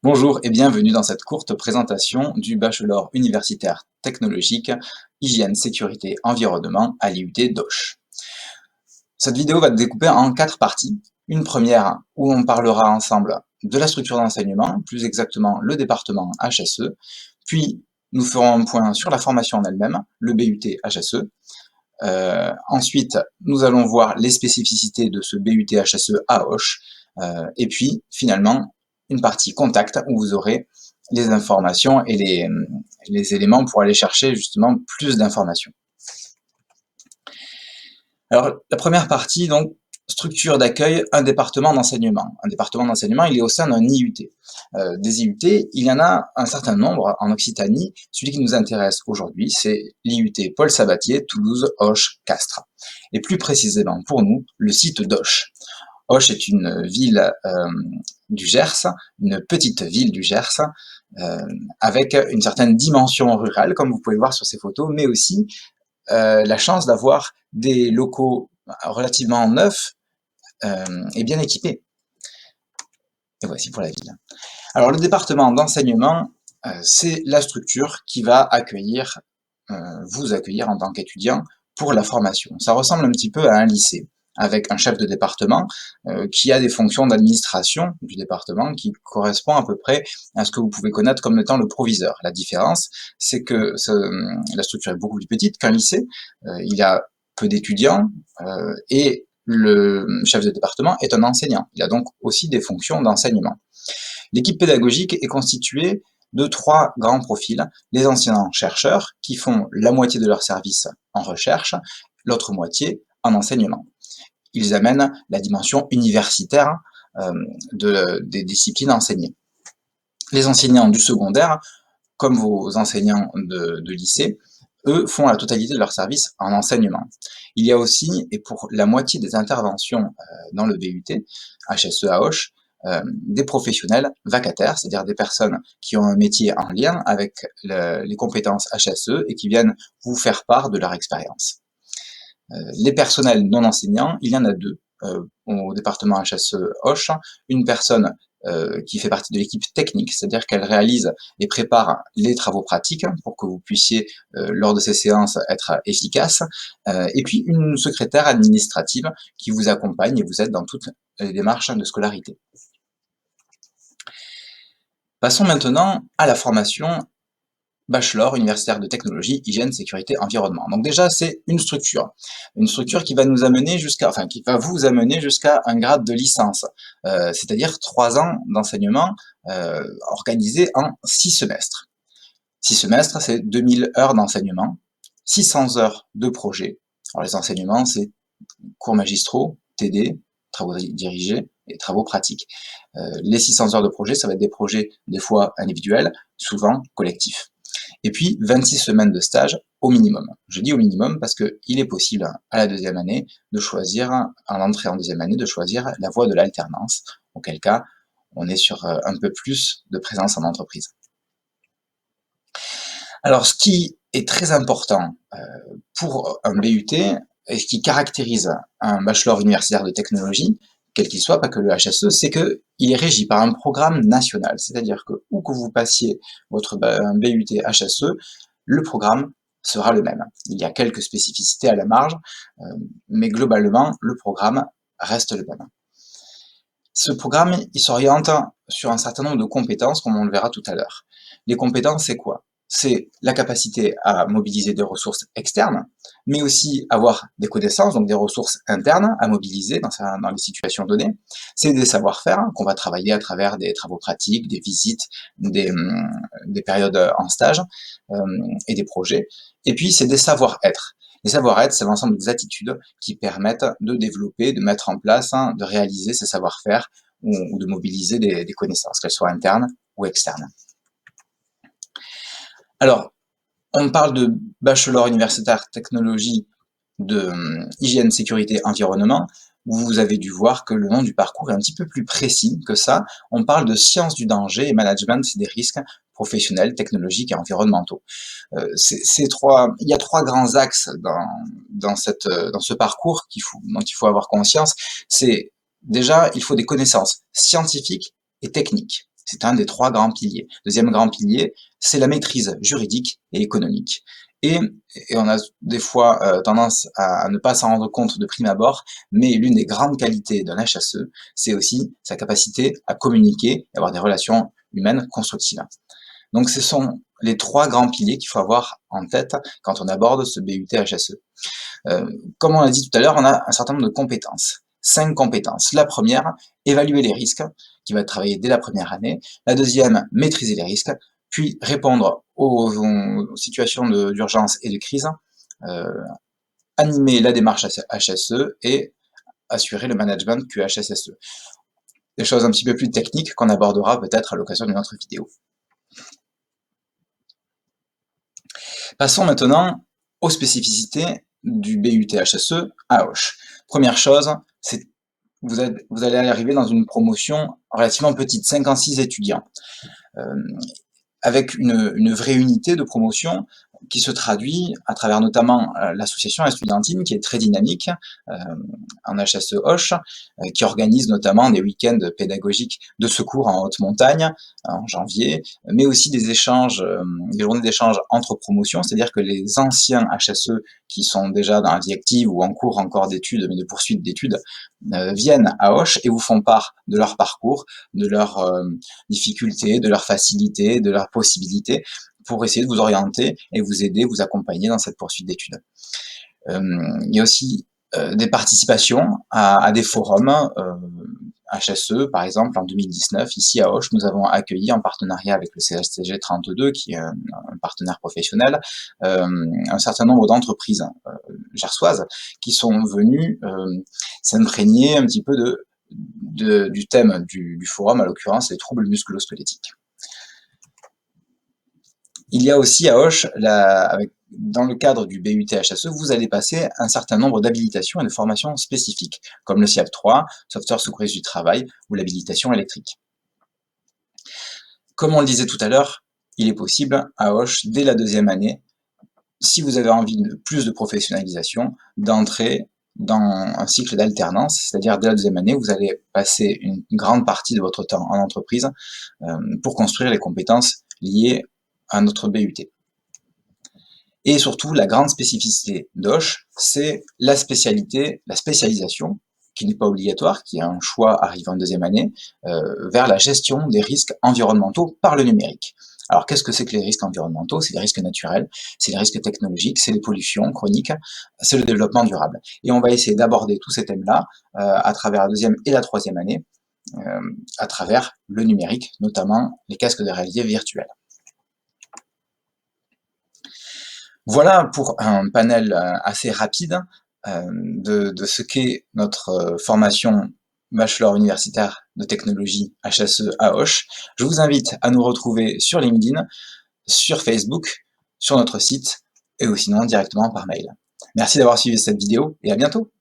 Bonjour et bienvenue dans cette courte présentation du bachelor universitaire technologique Hygiène, Sécurité, Environnement à l'IUT d'Auch. Cette vidéo va être découpée en 4 parties. Une première où on parlera ensemble de la structure d'enseignement, plus exactement le département HSE, puis nous ferons un point sur la formation en elle-même, le BUT HSE. Ensuite, nous allons voir les spécificités de ce BUT HSE à Auch, et puis finalement une partie contact où vous aurez les informations et les éléments pour aller chercher justement plus d'informations. Alors la première partie, donc, structure d'accueil, un département d'enseignement. Un département d'enseignement, il est au sein d'un IUT. Des IUT, il y en a un certain nombre en Occitanie. Celui qui nous intéresse aujourd'hui, c'est l'IUT Paul Sabatier, Toulouse, Auch, Castres. Et plus précisément pour nous, le site d'Auch. Auch est une ville du Gers, une petite ville du Gers, avec une certaine dimension rurale, comme vous pouvez le voir sur ces photos, mais aussi la chance d'avoir des locaux relativement neufs et bien équipés. Et voici pour la ville. Alors le département d'enseignement, c'est la structure qui va accueillir, vous accueillir en tant qu'étudiant pour la formation. Ça ressemble un petit peu à un lycée, avec un chef de département qui a des fonctions d'administration du département qui correspond à peu près à ce que vous pouvez connaître comme étant le proviseur. La différence, c'est que la structure est beaucoup plus petite qu'un lycée. Il y a peu d'étudiants et le chef de département est un enseignant. Il a donc aussi des fonctions d'enseignement. L'équipe pédagogique est constituée de 3 grands profils. Les enseignants-chercheurs, qui font la moitié de leur service en recherche, l'autre moitié en enseignement. Ils amènent la dimension universitaire des disciplines enseignées. Les enseignants du secondaire, comme vos enseignants de lycée, eux font la totalité de leur service en enseignement. Il y a aussi, et pour la moitié des interventions dans le BUT, HSE à Auch, des professionnels vacataires, c'est-à-dire des personnes qui ont un métier en lien avec les compétences HSE et qui viennent vous faire part de leur expérience. Les personnels non enseignants, il y en a 2 au département HSE Auch, une personne qui fait partie de l'équipe technique, c'est-à-dire qu'elle réalise et prépare les travaux pratiques pour que vous puissiez, lors de ces séances, être efficace, et puis une secrétaire administrative qui vous accompagne et vous aide dans toutes les démarches de scolarité. Passons maintenant à la formation bachelor universitaire de technologie, hygiène, sécurité, environnement. Donc déjà, c'est une structure qui va nous amener qui va vous amener jusqu'à un grade de licence, c'est-à-dire 3 ans d'enseignement organisé en 6 semestres. 6 semestres, c'est 2000 heures d'enseignement, 600 heures de projet. Alors les enseignements, c'est cours magistraux, TD, travaux dirigés et travaux pratiques. Les 600 heures de projet, ça va être des projets des fois individuels, souvent collectifs. Et puis 26 semaines de stage au minimum. Je dis au minimum parce qu'il est possible à la deuxième année de choisir, à l'entrée en deuxième année, de choisir la voie de l'alternance, auquel cas on est sur un peu plus de présence en entreprise. Alors ce qui est très important pour un BUT et ce qui caractérise un bachelor universitaire de technologie, quel qu'il soit, pas que le HSE, c'est qu'il est régi par un programme national. C'est-à-dire que où que vous passiez votre BUT HSE, le programme sera le même. Il y a quelques spécificités à la marge, mais globalement, le programme reste le même. Ce programme, il s'oriente sur un certain nombre de compétences, comme on le verra tout à l'heure. Les compétences, c'est quoi? C'est la capacité à mobiliser des ressources externes, mais aussi avoir des connaissances, donc des ressources internes à mobiliser dans les situations données. C'est des savoir-faire qu'on va travailler à travers des travaux pratiques, des visites, des périodes en stage et des projets. Et puis, c'est des savoir-être. Les savoir-être, c'est l'ensemble des attitudes qui permettent de développer, de mettre en place, de réaliser ces savoir-faire ou de mobiliser des connaissances, qu'elles soient internes ou externes. Alors, on parle de bachelor universitaire technologie de hygiène, sécurité, environnement. Vous avez dû voir que le nom du parcours est un petit peu plus précis que ça. On parle de sciences du danger et management des risques professionnels, technologiques et environnementaux. Il y a 3 grands axes dans ce parcours dont il faut avoir conscience. C'est déjà, il faut des connaissances scientifiques et techniques. C'est un des 3 grands piliers. Deuxième grand pilier, c'est la maîtrise juridique et économique. Et, et on a des fois tendance à ne pas s'en rendre compte de prime abord, mais l'une des grandes qualités d'un HSE, c'est aussi sa capacité à communiquer et avoir des relations humaines constructives. Donc ce sont les 3 grands piliers qu'il faut avoir en tête quand on aborde ce BUT HSE. Comme on l'a dit tout à l'heure, on a un certain nombre de compétences. 5 compétences. La première, évaluer les risques, qui va être travaillé dès la première année. La deuxième, maîtriser les risques, puis répondre aux situations d'urgence et de crise, animer la démarche HSE et assurer le management QHSSE. Des choses un petit peu plus techniques qu'on abordera peut-être à l'occasion d'une autre vidéo. Passons maintenant aux spécificités du BUT HSE à Auch. Première chose, c'est vous allez arriver dans une promotion relativement petite, 56 étudiants, avec une vraie unité de promotion qui se traduit à travers notamment l'association estudiantine qui est très dynamique en HSE Auch, qui organise notamment des week-ends pédagogiques de secours en haute montagne en janvier, mais aussi des échanges, des journées d'échange entre promotions, c'est-à-dire que les anciens HSE qui sont déjà dans la vie active ou en cours encore d'études, mais de poursuite d'études, viennent à Auch et vous font part de leur parcours, de leurs difficultés, de leurs facilités, de leurs possibilités, pour essayer de vous orienter et vous aider, vous accompagner dans cette poursuite d'études. Il y a aussi des participations à des forums HSE, par exemple en 2019, ici à Auch, nous avons accueilli en partenariat avec le CSTG 32, qui est un partenaire professionnel, un certain nombre d'entreprises gersoises qui sont venues s'imprégner un petit peu du thème du forum, à l'occurrence les troubles musculo-squelettiques. Il y a aussi à Auch, dans le cadre du BUT HSE, vous allez passer un certain nombre d'habilitations et de formations spécifiques, comme le SIAP 3, Sauveteur secouriste du travail, ou l'habilitation électrique. Comme on le disait tout à l'heure, il est possible à Auch, dès la 2e année, si vous avez envie de plus de professionnalisation, d'entrer dans un cycle d'alternance, c'est-à-dire dès la 2e année, vous allez passer une grande partie de votre temps en entreprise pour construire les compétences liées à notre BUT. Et surtout, la grande spécificité d'Auch, c'est la spécialisation, qui n'est pas obligatoire, qui est un choix arrivé en 2e année, vers la gestion des risques environnementaux par le numérique. Alors, qu'est-ce que c'est que les risques environnementaux? C'est les risques naturels, c'est les risques technologiques, c'est les pollutions chroniques, c'est le développement durable. Et on va essayer d'aborder tous ces thèmes-là à travers la 2e et la 3e année, à travers le numérique, notamment les casques de réalité virtuelle. Voilà pour un panel assez rapide de ce qu'est notre formation bachelor universitaire de technologie HSE à Auch. Je vous invite à nous retrouver sur LinkedIn, sur Facebook, sur notre site et ou sinon directement par mail. Merci d'avoir suivi cette vidéo et à bientôt.